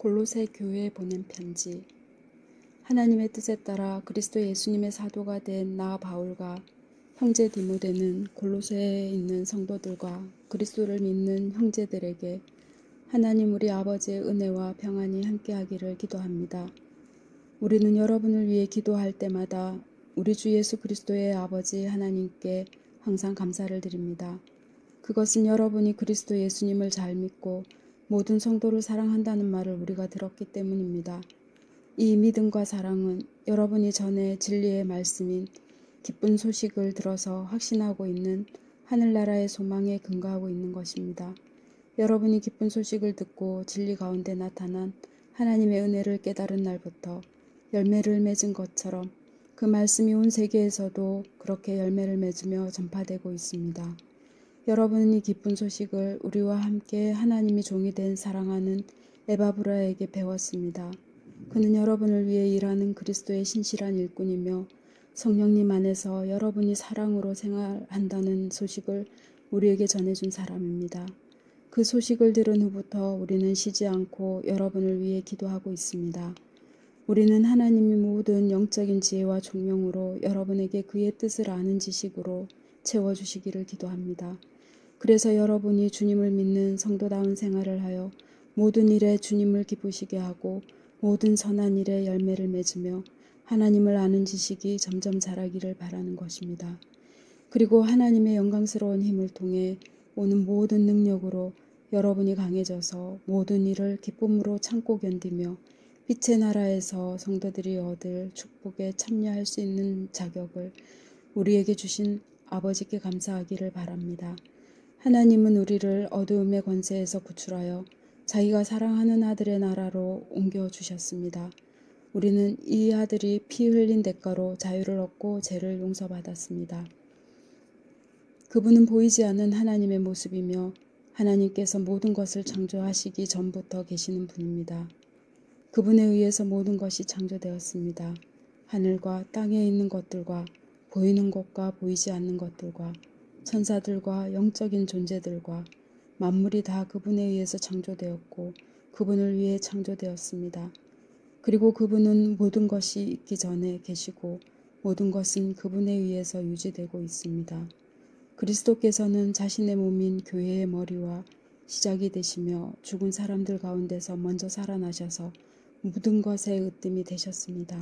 골로새 교회에 보낸 편지. 하나님의 뜻에 따라 그리스도 예수님의 사도가 된 나 바울과 형제 디모데는 골로새에 있는 성도들과 그리스도를 믿는 형제들에게 하나님 우리 아버지의 은혜와 평안이 함께하기를 기도합니다. 우리는 여러분을 위해 기도할 때마다 우리 주 예수 그리스도의 아버지 하나님께 항상 감사를 드립니다. 그것은 여러분이 그리스도 예수님을 잘 믿고 모든 성도를 사랑한다는 말을 우리가 들었기 때문입니다. 이 믿음과 사랑은 여러분이 전에 진리의 말씀인 기쁜 소식을 들어서 확신하고 있는 하늘나라의 소망에 근거하고 있는 것입니다. 여러분이 기쁜 소식을 듣고 진리 가운데 나타난 하나님의 은혜를 깨달은 날부터 열매를 맺은 것처럼 그 말씀이 온 세계에서도 그렇게 열매를 맺으며 전파되고 있습니다. 여러분이 기쁜 소식을 우리와 함께 하나님이 종이 된 사랑하는 에바브라에게 배웠습니다. 그는 여러분을 위해 일하는 그리스도의 신실한 일꾼이며 성령님 안에서 여러분이 사랑으로 생활한다는 소식을 우리에게 전해준 사람입니다. 그 소식을 들은 후부터 우리는 쉬지 않고 여러분을 위해 기도하고 있습니다. 우리는 하나님이 모든 영적인 지혜와 총명으로 여러분에게 그의 뜻을 아는 지식으로 채워주시기를 기도합니다. 그래서 여러분이 주님을 믿는 성도다운 생활을 하여 모든 일에 주님을 기쁘시게 하고 모든 선한 일에 열매를 맺으며 하나님을 아는 지식이 점점 자라기를 바라는 것입니다. 그리고 하나님의 영광스러운 힘을 통해 오는 모든 능력으로 여러분이 강해져서 모든 일을 기쁨으로 참고 견디며 빛의 나라에서 성도들이 얻을 축복에 참여할 수 있는 자격을 우리에게 주신 아버지께 감사하기를 바랍니다. 하나님은 우리를 어두움의 권세에서 구출하여 자기가 사랑하는 아들의 나라로 옮겨주셨습니다. 우리는 이 아들이 피 흘린 대가로 자유를 얻고 죄를 용서받았습니다. 그분은 보이지 않는 하나님의 모습이며 하나님께서 모든 것을 창조하시기 전부터 계시는 분입니다. 그분에 의해서 모든 것이 창조되었습니다. 하늘과 땅에 있는 것들과 보이는 것과 보이지 않는 것들과 천사들과 영적인 존재들과 만물이 다 그분에 의해서 창조되었고 그분을 위해 창조되었습니다. 그리고 그분은 모든 것이 있기 전에 계시고 모든 것은 그분에 의해서 유지되고 있습니다. 그리스도께서는 자신의 몸인 교회의 머리와 시작이 되시며 죽은 사람들 가운데서 먼저 살아나셔서 모든 것의 으뜸이 되셨습니다.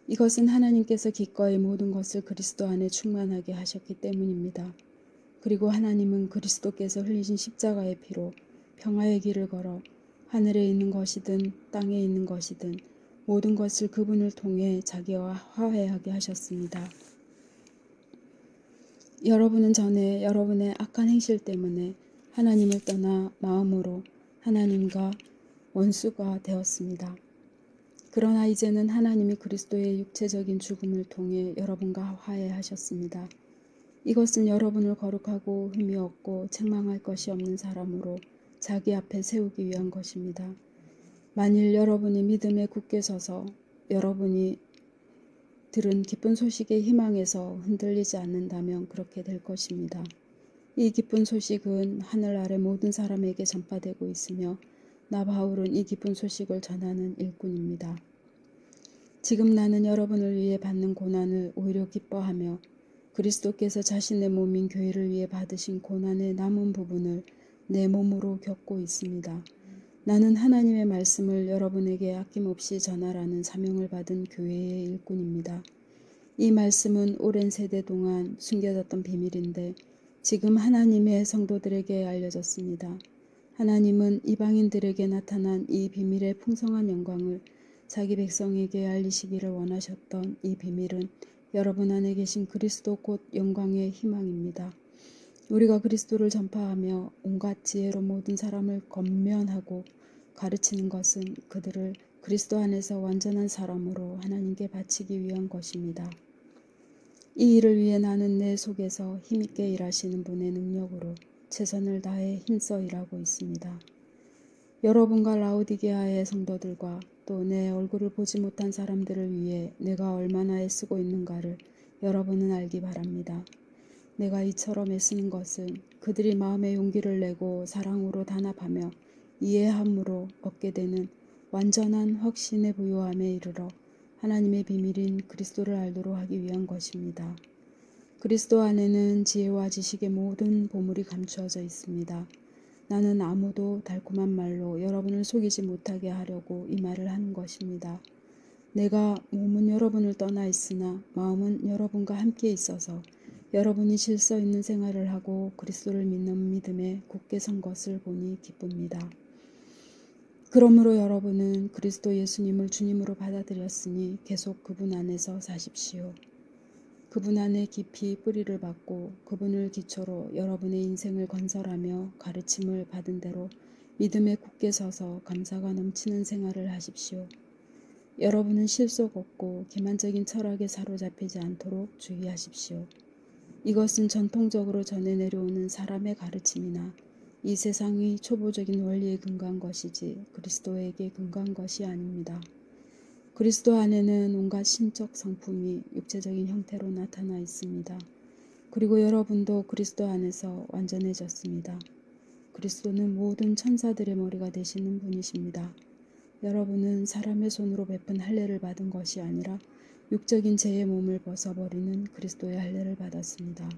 이것은 하나님께서 기꺼이 모든 것을 그리스도 안에 충만하게 하셨기 때문입니다. 그리고 하나님은 그리스도께서 흘리신 십자가의 피로 평화의 길을 걸어 하늘에 있는 것이든 땅에 있는 것이든 모든 것을 그분을 통해 자기와 화해하게 하셨습니다. 여러분은 전에 여러분의 악한 행실 때문에 하나님을 떠나 마음으로 하나님과 원수가 되었습니다. 그러나 이제는 하나님이 그리스도의 육체적인 죽음을 통해 여러분과 화해하셨습니다. 이것은 여러분을 거룩하고 흠이 없고 책망할 것이 없는 사람으로 자기 앞에 세우기 위한 것입니다. 만일 여러분이 믿음에 굳게 서서 여러분이 들은 기쁜 소식의 희망에서 흔들리지 않는다면 그렇게 될 것입니다. 이 기쁜 소식은 하늘 아래 모든 사람에게 전파되고 있으며 나 바울은 이 기쁜 소식을 전하는 일꾼입니다. 지금 나는 여러분을 위해 받는 고난을 오히려 기뻐하며 그리스도께서 자신의 몸인 교회를 위해 받으신 고난의 남은 부분을 내 몸으로 겪고 있습니다. 나는 하나님의 말씀을 여러분에게 아낌없이 전하라는 사명을 받은 교회의 일꾼입니다. 이 말씀은 오랜 세대 동안 숨겨졌던 비밀인데 지금 하나님의 성도들에게 알려졌습니다. 하나님은 이방인들에게 나타난 이 비밀의 풍성한 영광을 자기 백성에게 알리시기를 원하셨던 이 비밀은 여러분 안에 계신 그리스도 곧 영광의 희망입니다. 우리가 그리스도를 전파하며 온갖 지혜로 모든 사람을 권면하고 가르치는 것은 그들을 그리스도 안에서 완전한 사람으로 하나님께 바치기 위한 것입니다. 이 일을 위해 나는 내 속에서 힘있게 일하시는 분의 능력으로 최선을 다해 힘써 일하고 있습니다. 여러분과 라오디게아의 성도들과 또 내 얼굴을 보지 못한 사람들을 위해 내가 얼마나 애쓰고 있는가를 여러분은 알기 바랍니다. 내가 이처럼 애쓰는 것은 그들이 마음의 용기를 내고 사랑으로 단합하며 이해함으로 얻게 되는 완전한 확신의 부요함에 이르러 하나님의 비밀인 그리스도를 알도록 하기 위한 것입니다. 그리스도 안에는 지혜와 지식의 모든 보물이 감추어져 있습니다. 나는 아무도 달콤한 말로 여러분을 속이지 못하게 하려고 이 말을 하는 것입니다. 내가 몸은 여러분을 떠나 있으나 마음은 여러분과 함께 있어서 여러분이 질서 있는 생활을 하고 그리스도를 믿는 믿음에 굳게 선 것을 보니 기쁩니다. 그러므로 여러분은 그리스도 예수님을 주님으로 받아들였으니 계속 그분 안에서 사십시오. 그분 안에 깊이 뿌리를 받고 그분을 기초로 여러분의 인생을 건설하며 가르침을 받은 대로 믿음에 굳게 서서 감사가 넘치는 생활을 하십시오. 여러분은 실속 없고 기만적인 철학에 사로잡히지 않도록 주의하십시오. 이것은 전통적으로 전해 내려오는 사람의 가르침이나 이 세상의 초보적인 원리에 근거한 것이지 그리스도에게 근거한 것이 아닙니다. 그리스도 안에는 온갖 신적 성품이 육체적인 형태로 나타나 있습니다. 그리고 여러분도 그리스도 안에서 완전해졌습니다. 그리스도는 모든 천사들의 머리가 되시는 분이십니다. 여러분은 사람의 손으로 베푼 할례를 받은 것이 아니라 육적인 죄의 몸을 벗어버리는 그리스도의 할례를 받았습니다.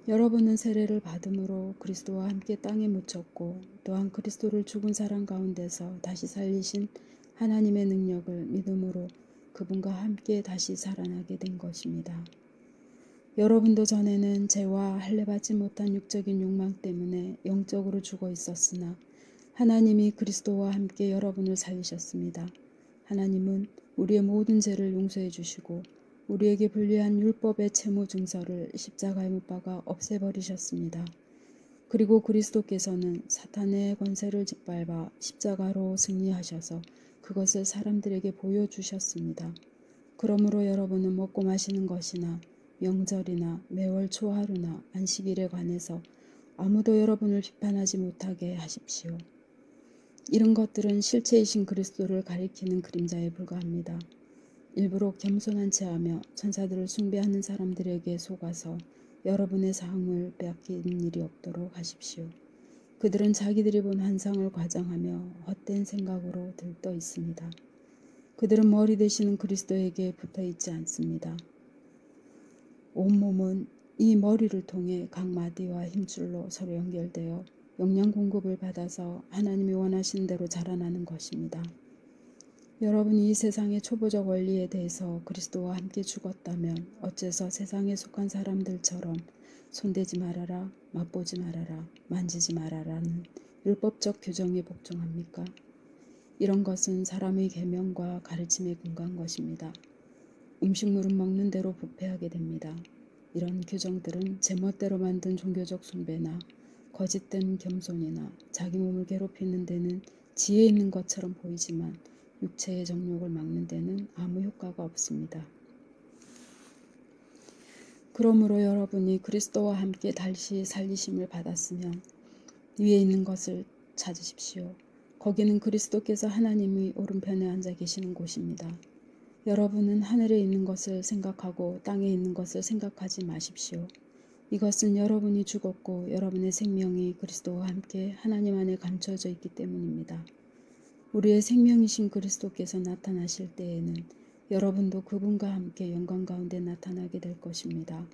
여러분은 세례를 받음으로 그리스도와 함께 땅에 묻혔고 또한 그리스도를 죽은 사람 가운데서 다시 살리신 하나님의 능력을 믿음으로 그분과 함께 다시 살아나게 된 것입니다. 여러분도 전에는 죄와 할례받지 못한 육적인 욕망 때문에 영적으로 죽어 있었으나 하나님이 그리스도와 함께 여러분을 살리셨습니다. 하나님은 우리의 모든 죄를 용서해 주시고 우리에게 불리한 율법의 채무 증서를 십자가에 못 박아 없애버리셨습니다. 그리고 그리스도께서는 사탄의 권세를 짓밟아 십자가로 승리하셔서 그것을 사람들에게 보여주셨습니다. 그러므로 여러분은 먹고 마시는 것이나 명절이나 매월 초하루나 안식일에 관해서 아무도 여러분을 비판하지 못하게 하십시오. 이런 것들은 실체이신 그리스도를 가리키는 그림자에 불과합니다. 일부러 겸손한 체하며 천사들을 숭배하는 사람들에게 속아서 여러분의 상을 빼앗긴 일이 없도록 하십시오. 그들은 자기들이 본 환상을 과장하며 헛된 생각으로 들떠 있습니다. 그들은 머리 되시는 그리스도에게 붙어 있지 않습니다. 온몸은 이 머리를 통해 각 마디와 힘줄로 서로 연결되어 영양 공급을 받아서 하나님이 원하시는 대로 자라나는 것입니다. 여러분이 이 세상의 초보적 원리에 대해서 그리스도와 함께 죽었다면 어째서 세상에 속한 사람들처럼 손대지 말아라, 맛보지 말아라, 만지지 말아라는 율법적 규정에 복종합니까? 이런 것은 사람의 계명과 가르침에 근거한 것입니다. 음식물은 먹는 대로 부패하게 됩니다. 이런 규정들은 제멋대로 만든 종교적 숭배나 거짓된 겸손이나 자기 몸을 괴롭히는 데는 지혜 있는 것처럼 보이지만 육체의 정욕을 막는 데는 아무 효과가 없습니다. 그러므로 여러분이 그리스도와 함께 다시 살리심을 받았으면 위에 있는 것을 찾으십시오. 거기는 그리스도께서 하나님의 오른편에 앉아 계시는 곳입니다. 여러분은 하늘에 있는 것을 생각하고 땅에 있는 것을 생각하지 마십시오. 이것은 여러분이 죽었고 여러분의 생명이 그리스도와 함께 하나님 안에 감춰져 있기 때문입니다. 우리의 생명이신 그리스도께서 나타나실 때에는 여러분도 그분과 함께 영광 가운데 나타나게 될 것입니다.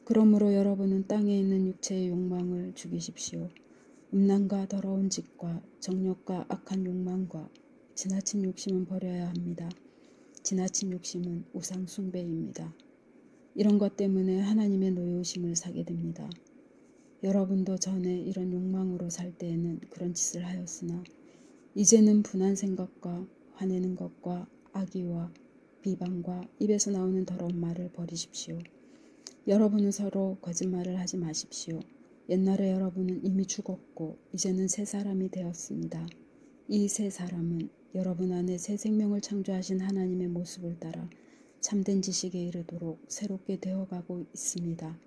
그러므로 여러분은 땅에 있는 육체의 욕망을 죽이십시오. 음란과 더러운 짓과 정욕과 악한 욕망과 지나친 욕심은 버려야 합니다. 지나친 욕심은 우상 숭배입니다. 이런 것 때문에 하나님의 노여우심을 사게 됩니다. 여러분도 전에 이런 욕망으로 살 때에는 그런 짓을 하였으나 이제는 분한 생각과 화내는 것과 악의와 비방과 입에서 나오는 더러운 말을 버리십시오. 여러분은 서로 거짓말을 하지 마십시오. 옛날에 여러분은 이미 죽었고 이제는 새 사람이 되었습니다. 이 새 사람은 여러분 안에 새 생명을 창조하신 하나님의 모습을 따라 참된 지식에 이르도록 새롭게 되어가고 있습니다.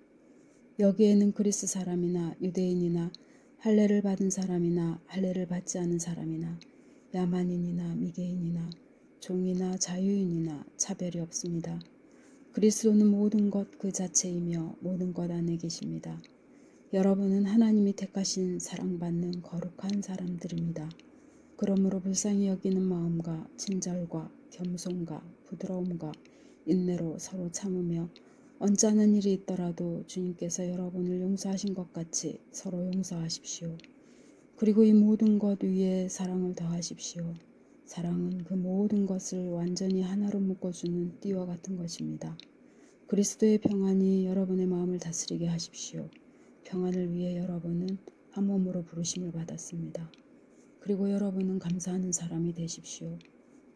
여기에는 그리스 사람이나 유대인이나 할례를 받은 사람이나 할례를 받지 않은 사람이나 야만인이나 미개인이나 종이나 자유인이나 차별이 없습니다. 그리스도는 모든 것 그 자체이며 모든 것 안에 계십니다. 여러분은 하나님이 택하신 사랑받는 거룩한 사람들입니다. 그러므로 불쌍히 여기는 마음과 친절과 겸손과 부드러움과 인내로 서로 참으며 언짢은 일이 있더라도 주님께서 여러분을 용서하신 것 같이 서로 용서하십시오. 그리고 이 모든 것 위에 사랑을 더하십시오. 사랑은 그 모든 것을 완전히 하나로 묶어주는 띠와 같은 것입니다. 그리스도의 평안이 여러분의 마음을 다스리게 하십시오. 평안을 위해 여러분은 한 몸으로 부르심을 받았습니다. 그리고 여러분은 감사하는 사람이 되십시오.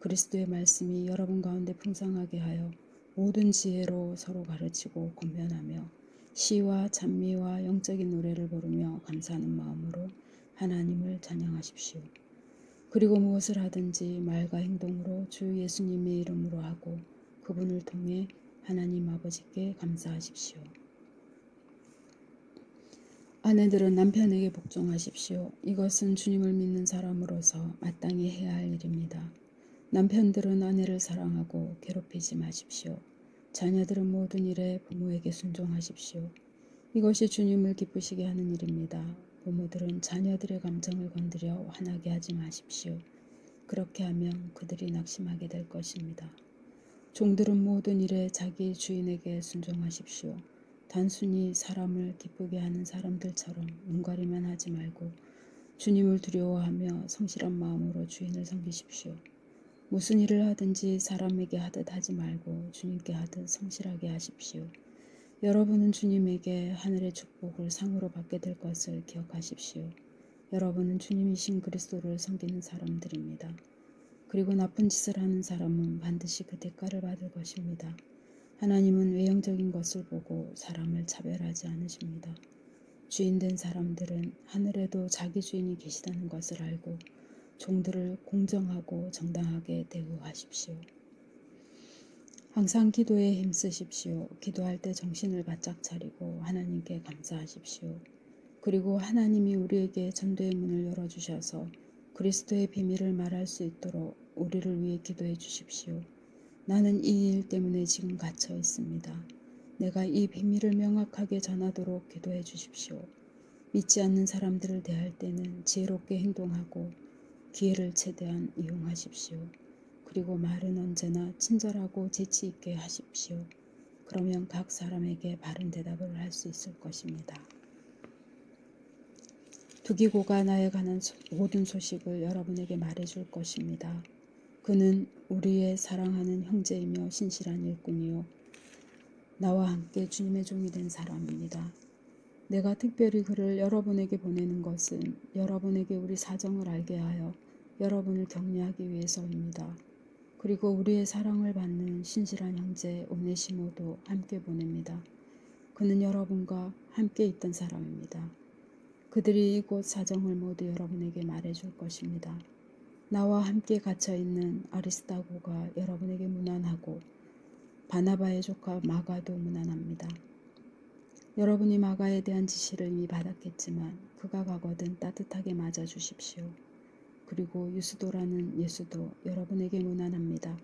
그리스도의 말씀이 여러분 가운데 풍성하게 하여 모든 지혜로 서로 가르치고 권면하며 시와 찬미와 영적인 노래를 부르며 감사하는 마음으로 하나님을 찬양하십시오. 그리고 무엇을 하든지 말과 행동으로 주 예수님의 이름으로 하고 그분을 통해 하나님 아버지께 감사하십시오. 아내들은 남편에게 복종하십시오. 이것은 주님을 믿는 사람으로서 마땅히 해야 할 일입니다. 남편들은 아내를 사랑하고 괴롭히지 마십시오. 자녀들은 모든 일에 부모에게 순종하십시오. 이것이 주님을 기쁘시게 하는 일입니다. 부모들은 자녀들의 감정을 건드려 화나게 하지 마십시오. 그렇게 하면 그들이 낙심하게 될 것입니다. 종들은 모든 일에 자기 주인에게 순종하십시오. 단순히 사람을 기쁘게 하는 사람들처럼 눈가리만 하지 말고 주님을 두려워하며 성실한 마음으로 주인을 섬기십시오. 무슨 일을 하든지 사람에게 하듯 하지 말고 주님께 하듯 성실하게 하십시오. 여러분은 주님에게 하늘의 축복을 상으로 받게 될 것을 기억하십시오. 여러분은 주님이신 그리스도를 섬기는 사람들입니다. 그리고 나쁜 짓을 하는 사람은 반드시 그 대가를 받을 것입니다. 하나님은 외형적인 것을 보고 사람을 차별하지 않으십니다. 주인된 사람들은 하늘에도 자기 주인이 계시다는 것을 알고 종들을 공정하고 정당하게 대우하십시오. 항상 기도에 힘쓰십시오. 기도할 때 정신을 바짝 차리고 하나님께 감사하십시오. 그리고 하나님이 우리에게 전도의 문을 열어주셔서 그리스도의 비밀을 말할 수 있도록 우리를 위해 기도해 주십시오. 나는 이 일 때문에 지금 갇혀 있습니다. 내가 이 비밀을 명확하게 전하도록 기도해 주십시오. 믿지 않는 사람들을 대할 때는 지혜롭게 행동하고 기회를 최대한 이용하십시오. 그리고 말은 언제나 친절하고 재치 있게 하십시오. 그러면 각 사람에게 바른 대답을 할 수 있을 것입니다. 두기고가 나에 관한 모든 소식을 여러분에게 말해줄 것입니다. 그는 우리의 사랑하는 형제이며 신실한 일꾼이요 나와 함께 주님의 종이 된 사람입니다. 내가 특별히 그를 여러분에게 보내는 것은 여러분에게 우리 사정을 알게 하여 여러분을 격려하기 위해서입니다. 그리고 우리의 사랑을 받는 신실한 형제 오네시모도 함께 보냅니다. 그는 여러분과 함께 있던 사람입니다. 그들이 이곳 사정을 모두 여러분에게 말해줄 것입니다. 나와 함께 갇혀있는 아리스다고가 여러분에게 문안하고 바나바의 조카 마가도 문안합니다. 여러분이 마가에 대한 지시를 이미 받았겠지만 그가 가거든 따뜻하게 맞아주십시오. 그리고 유스도라는 예수도 여러분에게 문안합니다.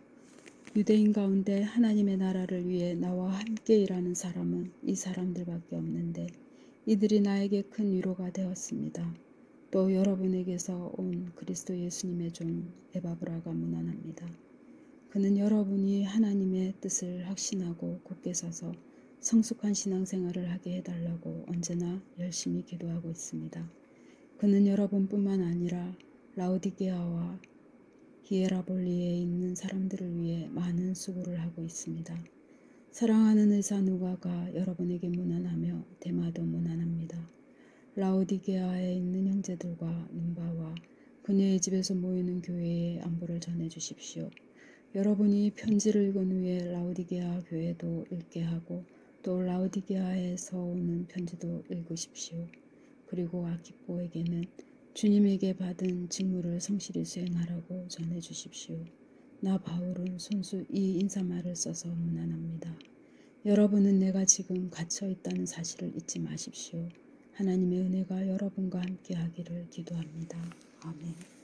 유대인 가운데 하나님의 나라를 위해 나와 함께 일하는 사람은 이 사람들밖에 없는데 이들이 나에게 큰 위로가 되었습니다. 또 여러분에게서 온 그리스도 예수님의 종 에바브라가 문안합니다. 그는 여러분이 하나님의 뜻을 확신하고 굳게 서서 성숙한 신앙생활을 하게 해달라고 언제나 열심히 기도하고 있습니다. 그는 여러분뿐만 아니라 라오디게아와 히에라볼리에 있는 사람들을 위해 많은 수고를 하고 있습니다. 사랑하는 의사 누가가 여러분에게 문안하며 데마도 문안합니다. 라오디게아에 있는 형제들과 눈바와 그녀의 집에서 모이는 교회에 안부를 전해주십시오. 여러분이 편지를 읽은 후에 라오디게아 교회도 읽게 하고 또 라오디게아에서 오는 편지도 읽으십시오. 그리고 아키포에게는 주님에게 받은 직무를 성실히 수행하라고 전해주십시오. 나 바울은 손수 이 인사말을 써서 문안합니다. 여러분은 내가 지금 갇혀 있다는 사실을 잊지 마십시오. 하나님의 은혜가 여러분과 함께 하기를 기도합니다. 아멘.